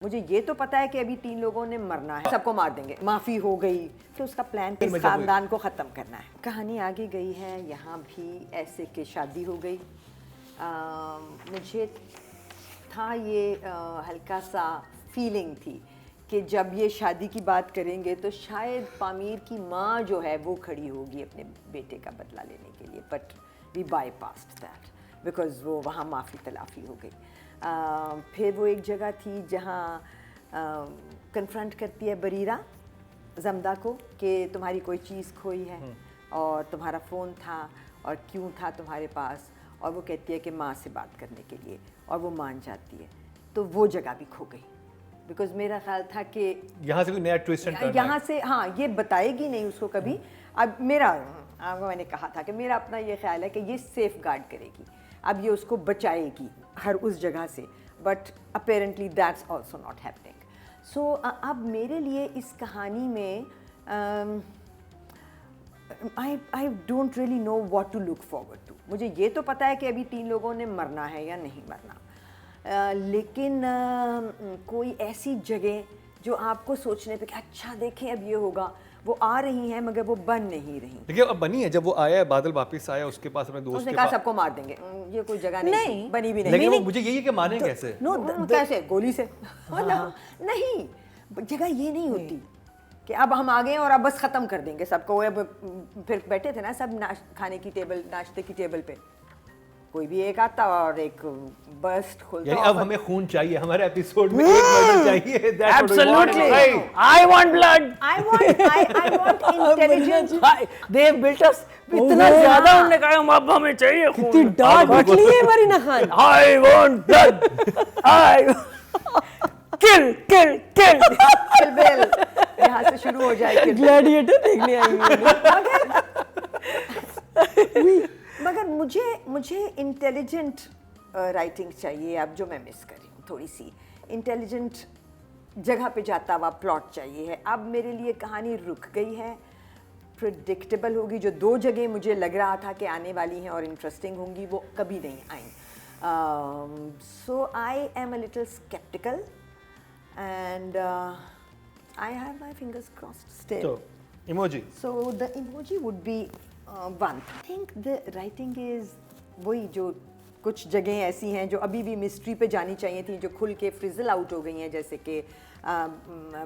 مجھے یہ تو پتا ہے کہ ابھی 3 لوگوں نے مرنا ہے, سب کو مار دیں گے, معافی ہو گئی, کہ اس کا پلان اس خاندان کو ختم کرنا ہے. کہانی آگے گئی ہے, یہاں بھی ایسے کہ شادی ہو گئی. مجھے تھا یہ ہلکا سا فیلنگ تھی کہ جب یہ شادی کی بات کریں گے تو شاید پامیر کی ماں جو ہے وہ کھڑی ہوگی اپنے بیٹے کا بدلہ لینے کے لیے, but we bypassed that because وہ وہاں معافی تلافی ہو گئی. پھر وہ ایک جگہ تھی جہاں کنفرنٹ کرتی ہے بریرہ زمدہ کو کہ تمہاری کوئی چیز کھوئی ہے اور تمہارا فون تھا اور کیوں تھا تمہارے پاس, اور وہ کہتی ہے کہ ماں سے بات کرنے کے لیے, اور وہ مان جاتی ہے. تو وہ جگہ بھی کھو گئی بیکاز میرا خیال تھا کہ یہاں سے کوئی نیا ٹویسٹ یہاں سے ہاں یہ بتائے گی نہیں اس کو کبھی. اب میرا میں نے کہا تھا کہ میرا اپنا یہ خیال ہے کہ یہ سیف گارڈ کرے گی, اب یہ اس کو بچائے گی ہر اس جگہ سے, but apparently that's also not happening. So اب میرے لیے اس کہانی میں I don't really know what to look forward to. مجھے یہ تو پتا ہے کہ ابھی 3 لوگوں نے مرنا ہے یا نہیں مرنا, لیکن کوئی ایسی جگہ جو آپ کو سوچنے پہ کہ اچھا دیکھیں اب یہ ہوگا, وہ آ رہی ہیں مگر وہ بن نہیں رہی. دیکھیے اب بنی ہے, جب وہ آیا ہے بادل واپس آیا اس کے پاس اپنے دوست نے کہا سب کو مار دیں گے, یہ کوئی جگہ نہیں بنی بھی نہیں. لیکن وہ مجھے یہی کہ ماریں کیسے, کیسے گولی سے نہیں, جگہ یہ نہیں ہوتی کہ اب ہم آ گئے اور اب بس ختم کر دیں گے سب کو. اب پھر بیٹھے تھے نا سب کھانے کی ٹیبل, ناشتے کی ٹیبل پہ, کوئی بھی ایک آتا اور ایک برسٹ کھولتا. یعنی اب ہمیں خون چاہیے, ہمارے ایپیسوڈ میں ایک مرڈر چاہیے. Absolutely. I want blood. I want intelligence. They have built us. اتنا زیادہ انہوں نے کہا اب ہمیں چاہیے خون. کتنی ڈانٹ لی ہے Marina Khan. I want blood. kill. بل یہاں سے شروع ہو جائے گی. گلیڈیٹر دیکھنے آئی ہوئی. مگر مجھے انٹیلیجنٹ رائٹنگ چاہیے اب, جو میں مس کر رہی ہوں. تھوڑی سی انٹیلیجنٹ جگہ پہ جاتا ہوا پلاٹ چاہیے ہے. اب میرے لیے کہانی رک گئی ہے, پریڈکٹیبل ہوگی. جو 2 جگہیں مجھے لگ رہا تھا کہ آنے والی ہیں اور انٹرسٹنگ ہوں گی, وہ کبھی نہیں آئیں. So I am a little sceptical and I have my fingers crossed still. So emoji. So the emoji would be one. I think the writing is وہی جو کچھ جگہیں ایسی ہیں جو ابھی بھی مسٹری پہ جانی چاہیے تھیں, جو کھل کے فریزل آؤٹ ہو گئی ہیں, جیسے کہ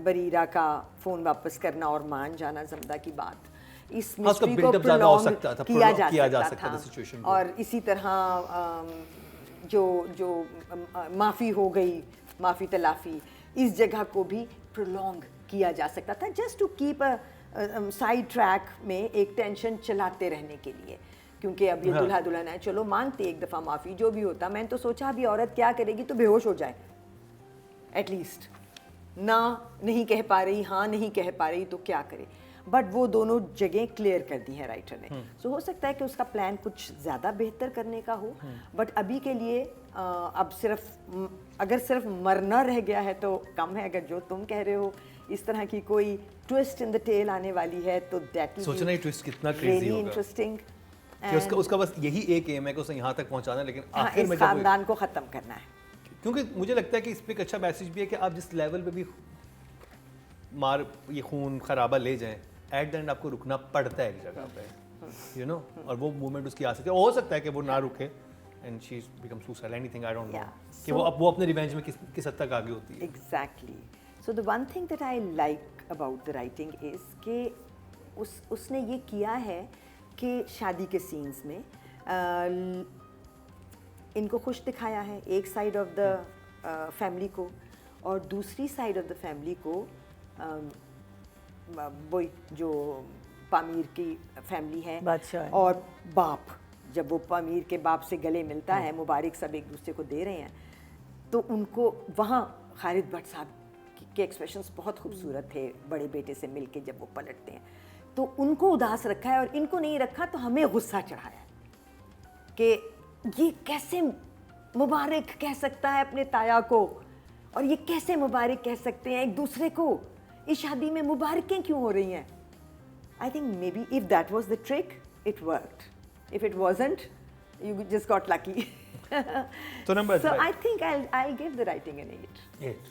بریرہ کا فون واپس کرنا اور مان جانا زمدہ کی بات. اس مسٹری کو پرولونگ کیا جا سکتا تھا. اور اسی طرح جو معافی ہو گئی, معافی تلافی, اس جگہ کو بھی پرولونگ کیا جا سکتا تھا, just to keep side track میں ایک ٹینشن چلاتے رہنے کے لیے. کیونکہ اب یہ دلہا دلہن ہے, چلو مانگتے ایک دفعہ معافی, جو بھی ہوتا. میں نے تو سوچا ابھی عورت کیا کرے گی, تو بے ہوش ہو جائے ایٹ لیسٹ, نہ نہیں کہہ پا رہی, ہاں نہیں کہہ پا رہی, تو کیا کرے. بٹ وہ دونوں جگہیں کلیئر کر دی ہیں رائٹر نے. سو ہو سکتا ہے کہ اس کا پلان کچھ زیادہ بہتر کرنے کا ہو, بٹ ابھی کے لیے اب اگر صرف مرنا رہ گیا ہے تو کم ہے. اگر جو تم کہہ رہے ہو اس طرح کی کوئی ٹویسٹ ان دا ٹیل آنے والی ہے تو دیٹ از سوچنا ہی ٹویسٹ کتنا کریزی ہوگا, انٹرسٹنگ. کہ اس کا بس یہی ایک ایم ہے کہ اسے یہاں تک پہنچانا ہے, لیکن آخر میں اس خاندان کو ختم کرنا ہے. کیونکہ مجھے لگتا ہے کہ اس پہ ایک اچھا میسج بھی ہے کہ آپ جس لیول پہ بھی یہ خون خرابہ لے جائیں, ایٹ دا اینڈ آپ کو رکنا پڑتا ہے ایک جگہ پہ, یو نو, اور وہ موومنٹ اس کی آ سکتی ہے. ہو سکتا ہے کہ وہ نہ رکے and she become suicide, anything, I don't know, کہ وہ اپنے ریونج میں کس حد تک آگے ہوتی ہے. Exactly. So the one thing that I like about the writing is کہ اس نے یہ کیا ہے کہ شادی کے سینس میں ان کو خوش دکھایا ہے ایک سائڈ آف دا فیملی کو, اور دوسری سائڈ آف دا فیملی کو وہی جو پامیر کی فیملی ہے اور باپ, جب وہ پامیر کے باپ سے گلے ملتا ہے, مبارک سب ایک دوسرے کو دے رہے ہیں, تو ان کو وہاں خالد بٹ صاحب کے ایکسپریشنز بہت خوبصورت تھے بڑے بیٹے سے مل کے جب وہ پلٹتے ہیں, تو ان کو اداس رکھا ہے اور ان کو نہیں رکھا, تو ہمیں غصہ چڑھایا کہ یہ کیسے مبارک کہہ سکتا ہے اپنے تایا کو, اور یہ کیسے مبارک کہہ سکتے ہیں ایک دوسرے کو, اس شادی میں مبارکیں کیوں ہو رہی ہیں. I think maybe if that was the trick, it worked. If it wasn't, you just got lucky. So numbers. So I think I'll give the writing an 8. 8.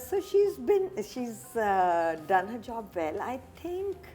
So she's done her job well. I think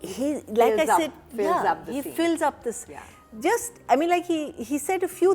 he like I said, he fills up this. Just I mean like he said a few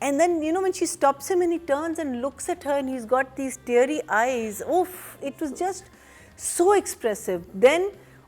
And then you know when she stops him and he turns and looks at her and he's got these teary eyes, oof, it was just so expressive. Then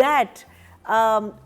that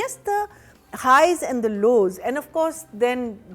just the highs and the lows, and of course then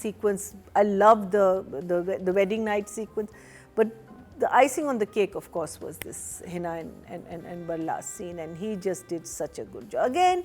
sequence, I love the wedding night sequence, but the icing on the cake of course was this Hina and Barlas scene, and he just did such a good job. Again